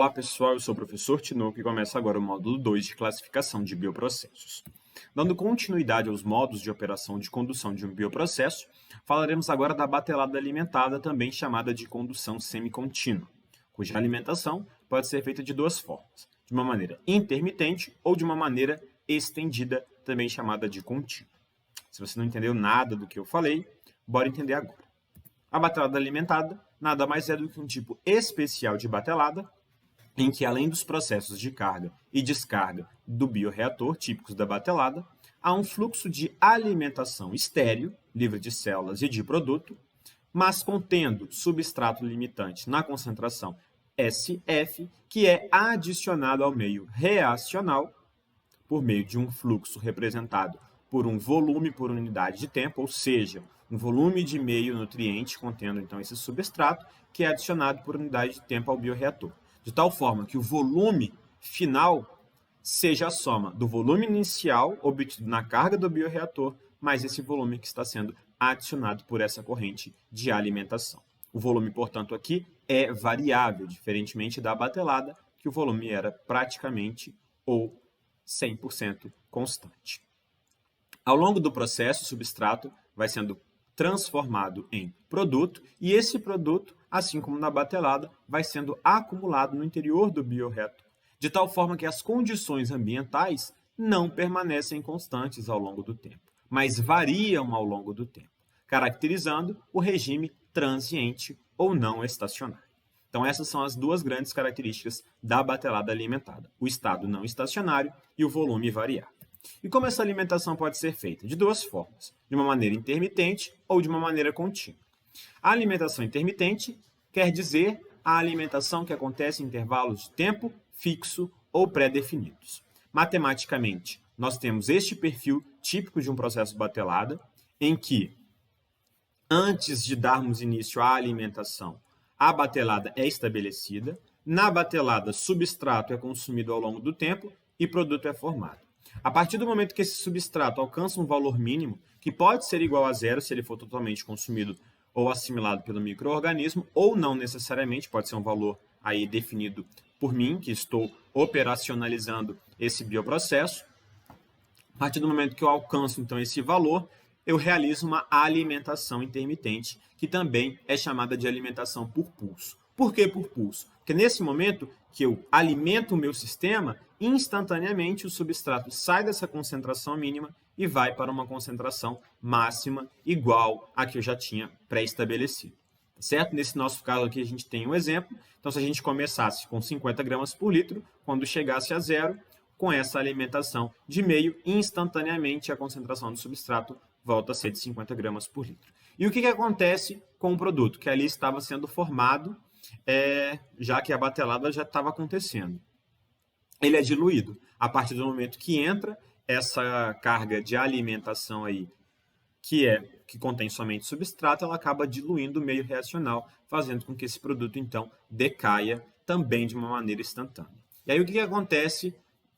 Olá pessoal, eu sou o professor Tinoco e começa agora o módulo 2 de classificação de bioprocessos. Dando continuidade aos modos de operação de condução de um bioprocesso, falaremos agora da batelada alimentada, também chamada de condução semicontínua, cuja alimentação pode ser feita de duas formas, de uma maneira intermitente ou de uma maneira estendida, também chamada de contínua. Se você não entendeu nada do que eu falei, bora entender agora. A batelada alimentada nada mais é do que um tipo especial de batelada, em que, além dos processos de carga e descarga do bioreator típicos da batelada, há um fluxo de alimentação estéril, livre de células e de produto, mas contendo substrato limitante na concentração SF, que é adicionado ao meio reacional por meio de um fluxo representado por um volume por unidade de tempo, ou seja, um volume de meio nutriente contendo então esse substrato, que é adicionado por unidade de tempo ao bioreator, de tal forma que o volume final seja a soma do volume inicial obtido na carga do bioreator, mais esse volume que está sendo adicionado por essa corrente de alimentação. O volume, portanto, aqui é variável, diferentemente da batelada, que o volume era praticamente ou 100% constante. Ao longo do processo, o substrato vai sendo transformado em produto, e esse produto, assim como na batelada, vai sendo acumulado no interior do bioreator, de tal forma que as condições ambientais não permanecem constantes ao longo do tempo, mas variam ao longo do tempo, caracterizando o regime transiente ou não estacionário. Então, essas são as duas grandes características da batelada alimentada: o estado não estacionário e o volume variável. E como essa alimentação pode ser feita? De duas formas, de uma maneira intermitente ou de uma maneira contínua. A alimentação intermitente quer dizer a alimentação que acontece em intervalos de tempo fixo ou pré-definidos. Matematicamente, nós temos este perfil típico de um processo batelada, em que, antes de darmos início à alimentação, a batelada é estabelecida, na batelada, substrato é consumido ao longo do tempo e produto é formado. A partir do momento que esse substrato alcança um valor mínimo, que pode ser igual a zero se ele for totalmente consumido ou assimilado pelo micro-organismo, ou não necessariamente, pode ser um valor aí definido por mim, que estou operacionalizando esse bioprocesso. A partir do momento que eu alcanço, então, esse valor, eu realizo uma alimentação intermitente, que também é chamada de alimentação por pulso. Por que por pulso? Porque nesse momento que eu alimento o meu sistema, instantaneamente o substrato sai dessa concentração mínima e vai para uma concentração máxima igual à que eu já tinha pré-estabelecido. Certo? Nesse nosso caso aqui a gente tem um exemplo. Então, se a gente começasse com 50 gramas por litro, quando chegasse a zero, com essa alimentação de meio, instantaneamente a concentração do substrato volta a ser de 50 gramas por litro. E o que acontece com o produto? Que ali estava sendo formado, já que a batelada já estava acontecendo. Ele é diluído. A partir do momento que entra essa carga de alimentação aí, que contém somente substrato, ela acaba diluindo o meio reacional, fazendo com que esse produto, então, decaia também de uma maneira instantânea. E aí o que acontece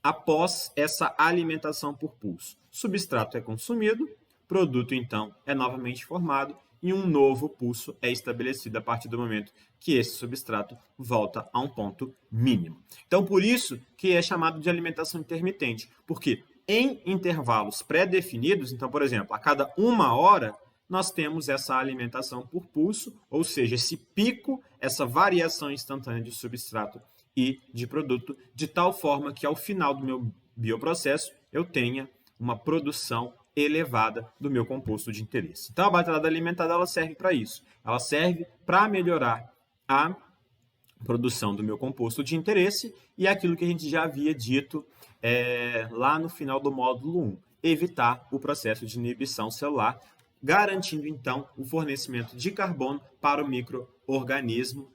após essa alimentação por pulso? Substrato é consumido, produto, então, é novamente formado e um novo pulso é estabelecido a partir do momento que esse substrato volta a um ponto mínimo. Então, por isso que é chamado de alimentação intermitente, porque em intervalos pré-definidos, então, por exemplo, a cada 1 hora, nós temos essa alimentação por pulso, ou seja, esse pico, essa variação instantânea de substrato e de produto, de tal forma que ao final do meu bioprocesso eu tenha uma produção elevada do meu composto de interesse. Então, a batelada alimentada ela serve para isso. Ela serve para melhorar a produção do meu composto de interesse e aquilo que a gente já havia dito lá no final do módulo 1, evitar o processo de inibição celular, garantindo, então, o fornecimento de carbono para o micro-organismo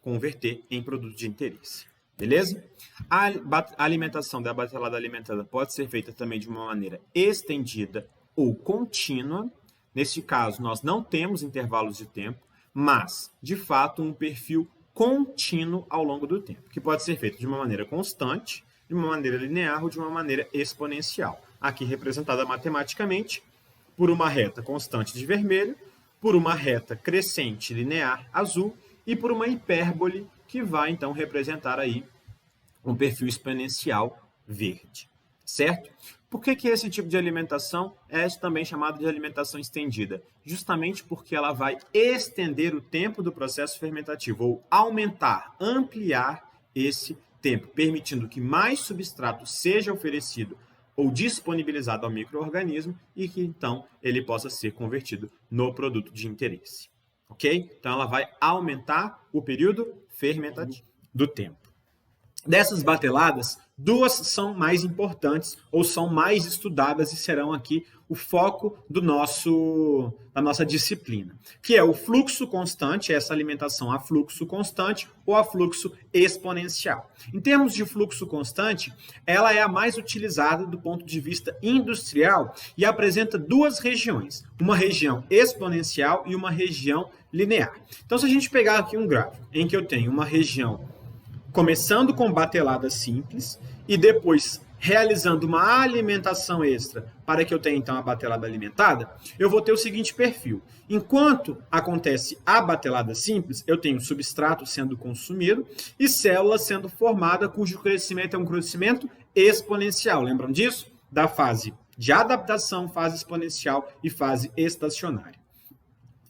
converter em produto de interesse. Beleza? A alimentação da batelada alimentada pode ser feita também de uma maneira estendida ou contínua. Neste caso, nós não temos intervalos de tempo, mas, de fato, um perfil contínuo ao longo do tempo, que pode ser feito de uma maneira constante, de uma maneira linear ou de uma maneira exponencial. Aqui representada matematicamente por uma reta constante de vermelho, por uma reta crescente linear azul e por uma hipérbole que vai então representar aí um perfil exponencial verde, certo? Por que esse tipo de alimentação é também chamado de alimentação estendida? Justamente porque ela vai estender o tempo do processo fermentativo, ou aumentar, ampliar esse tempo, permitindo que mais substrato seja oferecido ou disponibilizado ao micro-organismo e que então ele possa ser convertido no produto de interesse, ok? Então ela vai aumentar o período fermentativo do tempo. Dessas bateladas, duas são mais importantes ou são mais estudadas e serão aqui o foco da nossa disciplina, que é o fluxo constante, essa alimentação a fluxo constante ou a fluxo exponencial. Em termos de fluxo constante, ela é a mais utilizada do ponto de vista industrial e apresenta duas regiões, uma região exponencial e uma região linear. Então, se a gente pegar aqui um gráfico em que eu tenho uma região começando com batelada simples e depois realizando uma alimentação extra para que eu tenha então a batelada alimentada, eu vou ter o seguinte perfil. Enquanto acontece a batelada simples, eu tenho substrato sendo consumido e célula sendo formada, cujo crescimento é um crescimento exponencial. Lembram disso? Da fase de adaptação, fase exponencial e fase estacionária.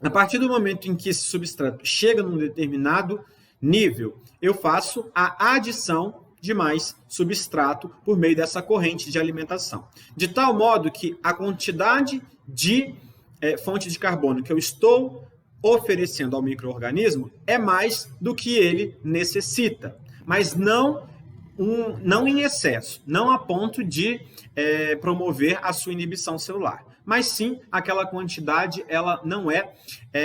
A partir do momento em que esse substrato chega num determinado nível, eu faço a adição de mais substrato por meio dessa corrente de alimentação. De tal modo que a quantidade de fonte de carbono que eu estou oferecendo ao micro-organismo é mais do que ele necessita, mas não em excesso, não a ponto de promover a sua inibição celular. Mas sim, aquela quantidade ela não é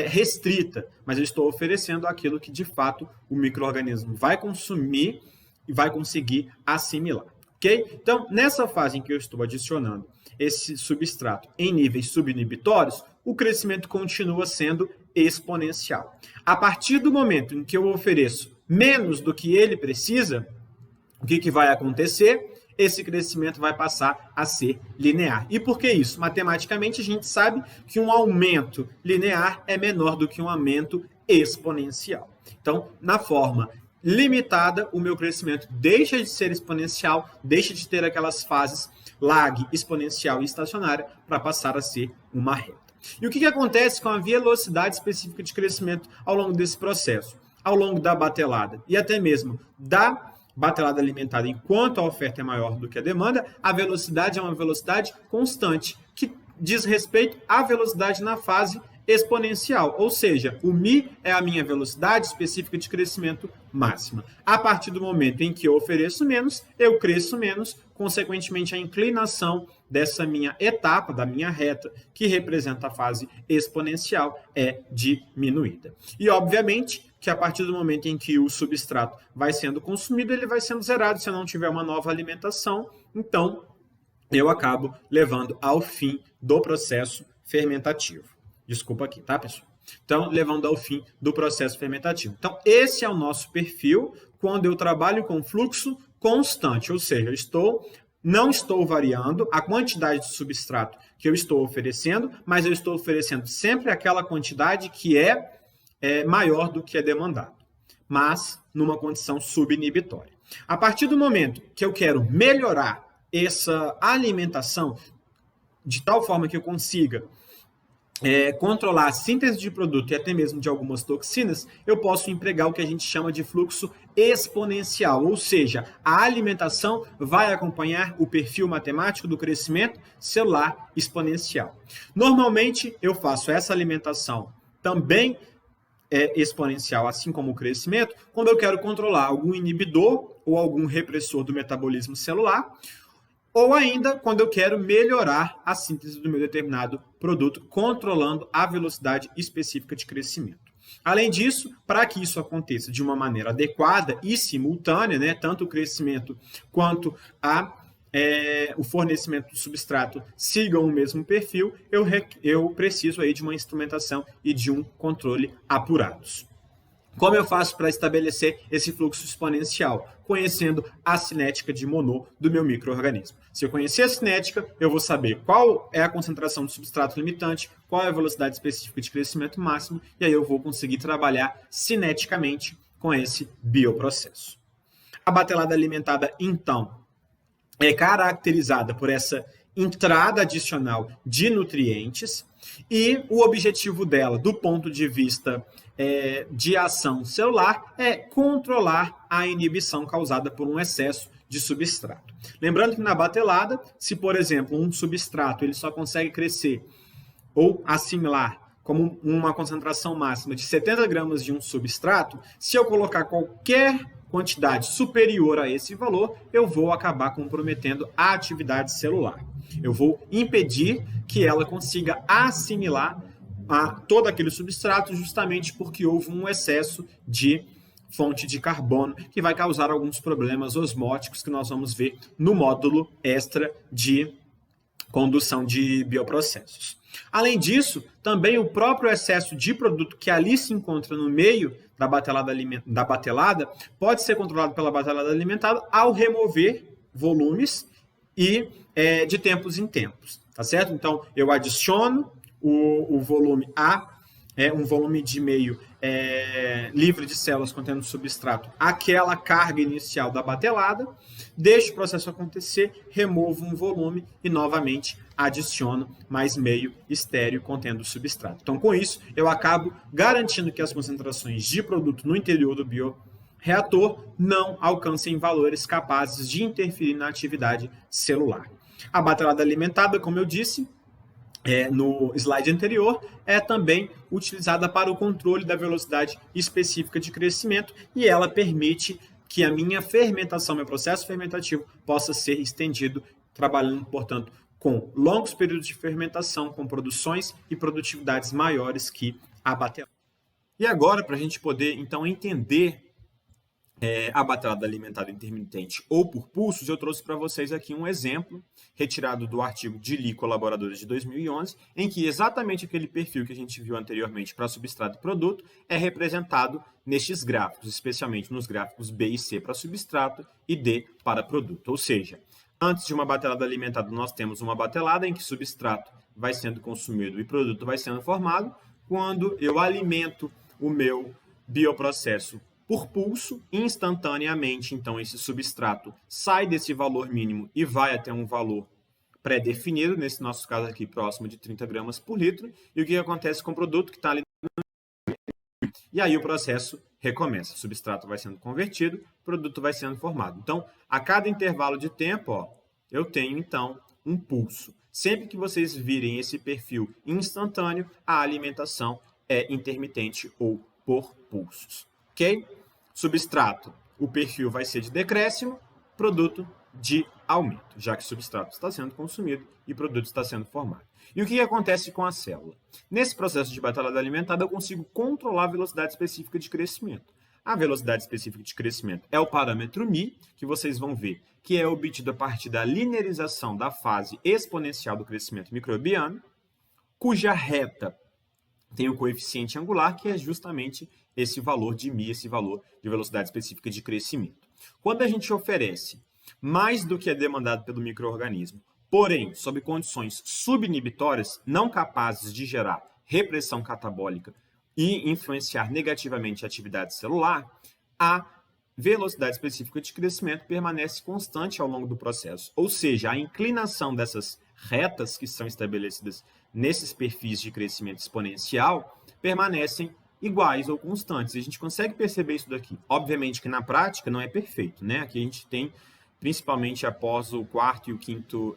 restrita, mas eu estou oferecendo aquilo que de fato o micro-organismo vai consumir e vai conseguir assimilar, ok? Então, nessa fase em que eu estou adicionando esse substrato em níveis subinibitórios, o crescimento continua sendo exponencial. A partir do momento em que eu ofereço menos do que ele precisa, o que vai acontecer? Esse crescimento vai passar a ser linear. E por que isso? Matematicamente, a gente sabe que um aumento linear é menor do que um aumento exponencial. Então, na forma limitada, o meu crescimento deixa de ser exponencial, deixa de ter aquelas fases lag, exponencial e estacionária para passar a ser uma reta. E o que acontece com a velocidade específica de crescimento ao longo desse processo? Ao longo da batelada e até mesmo da batelada alimentada, enquanto a oferta é maior do que a demanda, a velocidade é uma velocidade constante, que diz respeito à velocidade na fase exponencial, ou seja, o μ é a minha velocidade específica de crescimento máxima. A partir do momento em que eu ofereço menos, eu cresço menos, consequentemente a inclinação dessa minha etapa, da minha reta, que representa a fase exponencial, é diminuída. E, obviamente, que a partir do momento em que o substrato vai sendo consumido, ele vai sendo zerado se eu não tiver uma nova alimentação, então eu acabo levando ao fim do processo fermentativo. Desculpa aqui, tá, pessoal? Então, levando ao fim do processo fermentativo. Então, esse é o nosso perfil quando eu trabalho com fluxo constante, ou seja, não estou variando a quantidade de substrato que eu estou oferecendo, mas eu estou oferecendo sempre aquela quantidade que é maior do que é demandado, mas numa condição subinibitória. A partir do momento que eu quero melhorar essa alimentação de tal forma que eu consiga controlar a síntese de produto e até mesmo de algumas toxinas, eu posso empregar o que a gente chama de fluxo exponencial, ou seja, a alimentação vai acompanhar o perfil matemático do crescimento celular exponencial. Normalmente, eu faço essa alimentação também exponencial, assim como o crescimento, quando eu quero controlar algum inibidor ou algum repressor do metabolismo celular, ou ainda quando eu quero melhorar a síntese do meu determinado produto, controlando a velocidade específica de crescimento. Além disso, para que isso aconteça de uma maneira adequada e simultânea, né, tanto o crescimento quanto o fornecimento do substrato sigam o mesmo perfil, eu preciso aí de uma instrumentação e de um controle apurados. Como eu faço para estabelecer esse fluxo exponencial? Conhecendo a cinética de Monod do meu micro-organismo. Se eu conhecer a cinética, eu vou saber qual é a concentração do substrato limitante, qual é a velocidade específica de crescimento máximo, e aí eu vou conseguir trabalhar cineticamente com esse bioprocesso. A batelada alimentada, então, é caracterizada por essa entrada adicional de nutrientes e o objetivo dela, do ponto de vista de ação celular, é controlar a inibição causada por um excesso de substrato. Lembrando que na batelada, se, por exemplo, um substrato ele só consegue crescer ou assimilar como uma concentração máxima de 70 gramas de um substrato, se eu colocar qualquer quantidade superior a esse valor, eu vou acabar comprometendo a atividade celular. Eu vou impedir que ela consiga assimilar todo aquele substrato justamente porque houve um excesso de fonte de carbono que vai causar alguns problemas osmóticos que nós vamos ver no módulo extra de condução de bioprocessos. Além disso, também o próprio excesso de produto que ali se encontra no meio da batelada pode ser controlado pela batelada alimentada ao remover volumes e de tempos em tempos, tá certo? Então, eu adiciono o volume A, um volume de meio livre de células contendo substrato, aquela carga inicial da batelada, deixo o processo acontecer, removo um volume e novamente adiciono mais meio estéreo contendo substrato. Então, com isso, eu acabo garantindo que as concentrações de produto no interior do bioreator não alcancem valores capazes de interferir na atividade celular. A batelada alimentada, como eu disse, no slide anterior, é também utilizada para o controle da velocidade específica de crescimento e ela permite que a minha fermentação, meu processo fermentativo, possa ser estendido, trabalhando, portanto, com longos períodos de fermentação, com produções e produtividades maiores que a batelada. E agora, para a gente poder, então, entender a batelada alimentada intermitente ou por pulsos, eu trouxe para vocês aqui um exemplo retirado do artigo de Lee Colaboradores de 2011, em que exatamente aquele perfil que a gente viu anteriormente para substrato e produto é representado nestes gráficos, especialmente nos gráficos B e C para substrato e D para produto. Ou seja, antes de uma batelada alimentada, nós temos uma batelada em que substrato vai sendo consumido e produto vai sendo formado. Quando eu alimento o meu bioprocesso por pulso, instantaneamente, então, esse substrato sai desse valor mínimo e vai até um valor pré-definido, nesse nosso caso aqui, próximo de 30 gramas por litro. E o que acontece com o produto que está ali? E aí o processo recomeça. O substrato vai sendo convertido, o produto vai sendo formado. Então, a cada intervalo de tempo, eu tenho, então, um pulso. Sempre que vocês virem esse perfil instantâneo, a alimentação é intermitente ou por pulsos. Ok? Substrato, o perfil vai ser de decréscimo, produto de aumento, já que o substrato está sendo consumido e o produto está sendo formado. E o que acontece com a célula? Nesse processo de batelada alimentada, eu consigo controlar a velocidade específica de crescimento. A velocidade específica de crescimento é o parâmetro μ, que vocês vão ver que é obtido a partir da linearização da fase exponencial do crescimento microbiano, cuja reta tem o coeficiente angular, que é justamente esse valor de μ, esse valor de velocidade específica de crescimento. Quando a gente oferece mais do que é demandado pelo micro-organismo, porém, sob condições subinibitórias, não capazes de gerar repressão catabólica e influenciar negativamente a atividade celular, a velocidade específica de crescimento permanece constante ao longo do processo. Ou seja, a inclinação dessas retas que são estabelecidas nesses perfis de crescimento exponencial permanecem iguais ou constantes. E a gente consegue perceber isso daqui. Obviamente que na prática não é perfeito, né? Aqui a gente tem, principalmente após o quarto e o quinto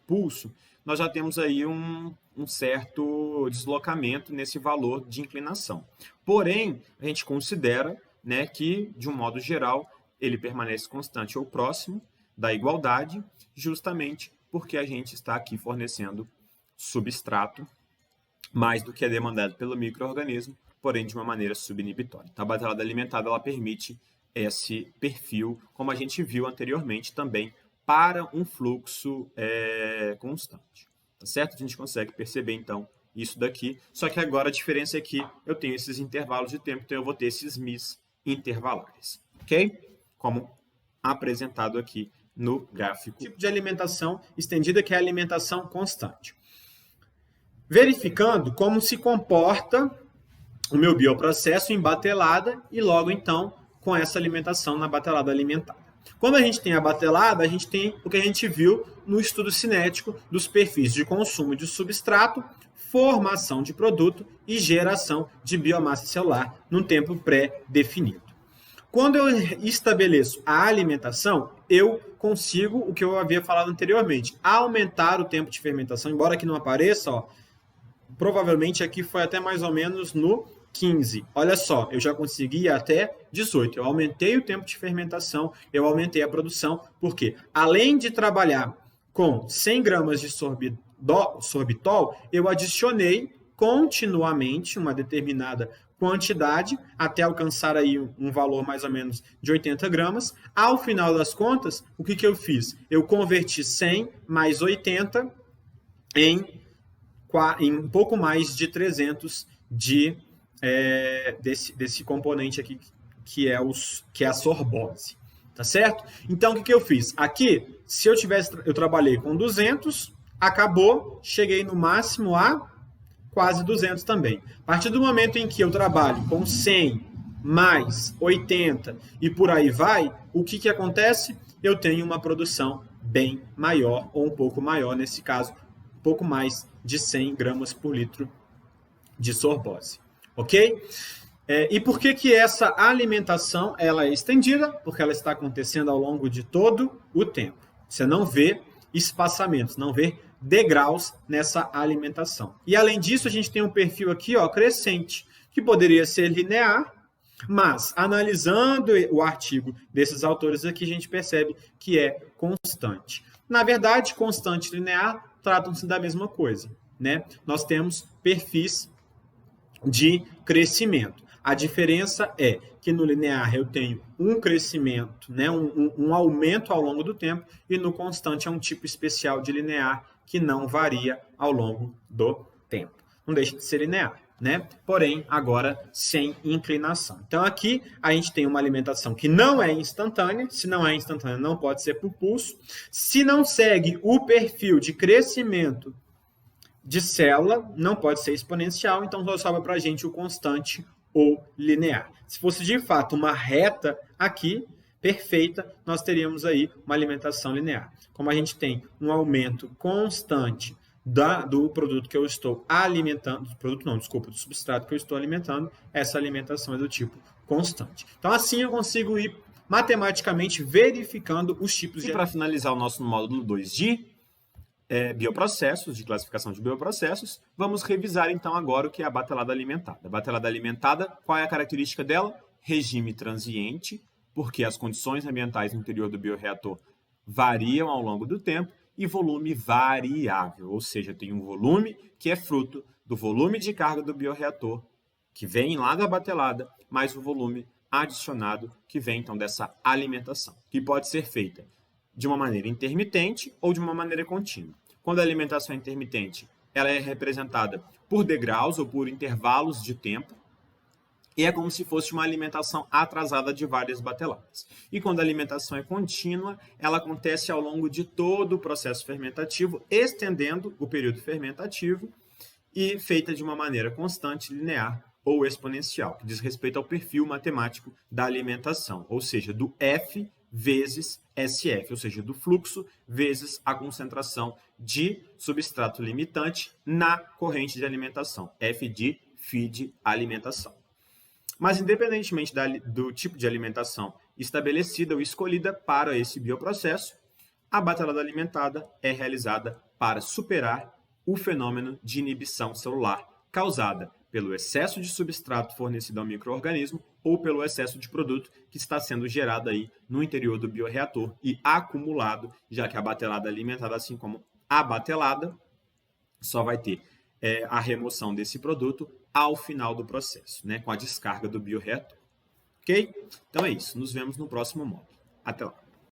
pulso, nós já temos aí um certo deslocamento nesse valor de inclinação. Porém, a gente considera, né, que, de um modo geral, ele permanece constante ou próximo da igualdade, justamente porque a gente está aqui fornecendo substrato mais do que é demandado pelo micro-organismo, porém de uma maneira subinibitória. Então, a batelada alimentada ela permite esse perfil, como a gente viu anteriormente também, para um fluxo constante. Tá certo? A gente consegue perceber, então, isso daqui. Só que agora a diferença é que eu tenho esses intervalos de tempo, então eu vou ter esses MIs intervalares. Ok? Como apresentado aqui no gráfico. Tipo de alimentação estendida, que é a alimentação constante. Verificando como se comporta o meu bioprocesso em batelada e logo então com essa alimentação na batelada alimentada. Quando a gente tem a batelada, a gente tem o que a gente viu no estudo cinético dos perfis de consumo de substrato, formação de produto e geração de biomassa celular num tempo pré-definido. Quando eu estabeleço a alimentação, eu consigo, o que eu havia falado anteriormente, aumentar o tempo de fermentação, embora aqui não apareça, ó, provavelmente aqui foi até mais ou menos no 15. Olha só, eu já consegui até 18. Eu aumentei o tempo de fermentação, eu aumentei a produção, porque além de trabalhar com 100 gramas de sorbitol, eu adicionei continuamente uma determinada quantidade, até alcançar aí um valor mais ou menos de 80 gramas. Ao final das contas, o que eu fiz? Eu converti 100 mais 80 em um pouco mais de 300 desse componente aqui, que é a sorbose. Tá certo? Então, o que eu fiz? Aqui, se eu trabalhei com 200, acabou, cheguei no máximo a quase 200 também. A partir do momento em que eu trabalho com 100 mais 80 e por aí vai, o que acontece? Eu tenho uma produção bem maior, ou um pouco maior, nesse caso, um pouco mais de 100 gramas por litro de sorbose. Ok? E por que essa alimentação ela é estendida? Porque ela está acontecendo ao longo de todo o tempo. Você não vê espaçamentos, não vê degraus nessa alimentação. E além disso, a gente tem um perfil aqui, ó, crescente, que poderia ser linear, mas analisando o artigo desses autores aqui, a gente percebe que é constante. Na verdade, constante e linear tratam-se da mesma coisa, né? Nós temos perfis de crescimento. A diferença é que no linear eu tenho um crescimento, né, um aumento ao longo do tempo, e no constante é um tipo especial de linear que não varia ao longo do tempo. Não deixa de ser linear, né? Porém, agora sem inclinação. Então aqui a gente tem uma alimentação que não é instantânea. Se não é instantânea, não pode ser por pulso. Se não segue o perfil de crescimento de célula, não pode ser exponencial, então só sobra para a gente o constante ou linear. Se fosse de fato uma reta aqui, perfeita, nós teríamos aí uma alimentação linear. Como a gente tem um aumento constante do produto que eu estou alimentando, do substrato que eu estou alimentando, essa alimentação é do tipo constante. Então assim eu consigo ir matematicamente verificando os tipos de... E para finalizar o nosso módulo 2 de bioprocessos, de classificação de bioprocessos, vamos revisar então agora o que é a batelada alimentada. A batelada alimentada, qual é a característica dela? Regime transiente, porque as condições ambientais no interior do bioreator variam ao longo do tempo, e volume variável, ou seja, tem um volume que é fruto do volume de carga do bioreator, que vem lá da batelada, mais o volume adicionado que vem então dessa alimentação, que pode ser feita de uma maneira intermitente ou de uma maneira contínua. Quando a alimentação é intermitente, ela é representada por degraus ou por intervalos de tempo, e é como se fosse uma alimentação atrasada de várias bateladas. E quando a alimentação é contínua, ela acontece ao longo de todo o processo fermentativo, estendendo o período fermentativo e feita de uma maneira constante, linear ou exponencial, que diz respeito ao perfil matemático da alimentação, ou seja, do F vezes SF, ou seja, do fluxo vezes a concentração de substrato limitante na corrente de alimentação, F de feed alimentação. Mas independentemente do tipo de alimentação estabelecida ou escolhida para esse bioprocesso, a batelada alimentada é realizada para superar o fenômeno de inibição celular causada pelo excesso de substrato fornecido ao micro-organismo ou pelo excesso de produto que está sendo gerado aí no interior do bioreator e acumulado, já que a batelada alimentada, assim como a batelada, só vai ter a remoção desse produto ao final do processo, né, com a descarga do bioreator. Ok? Então é isso. Nos vemos no próximo módulo. Até lá.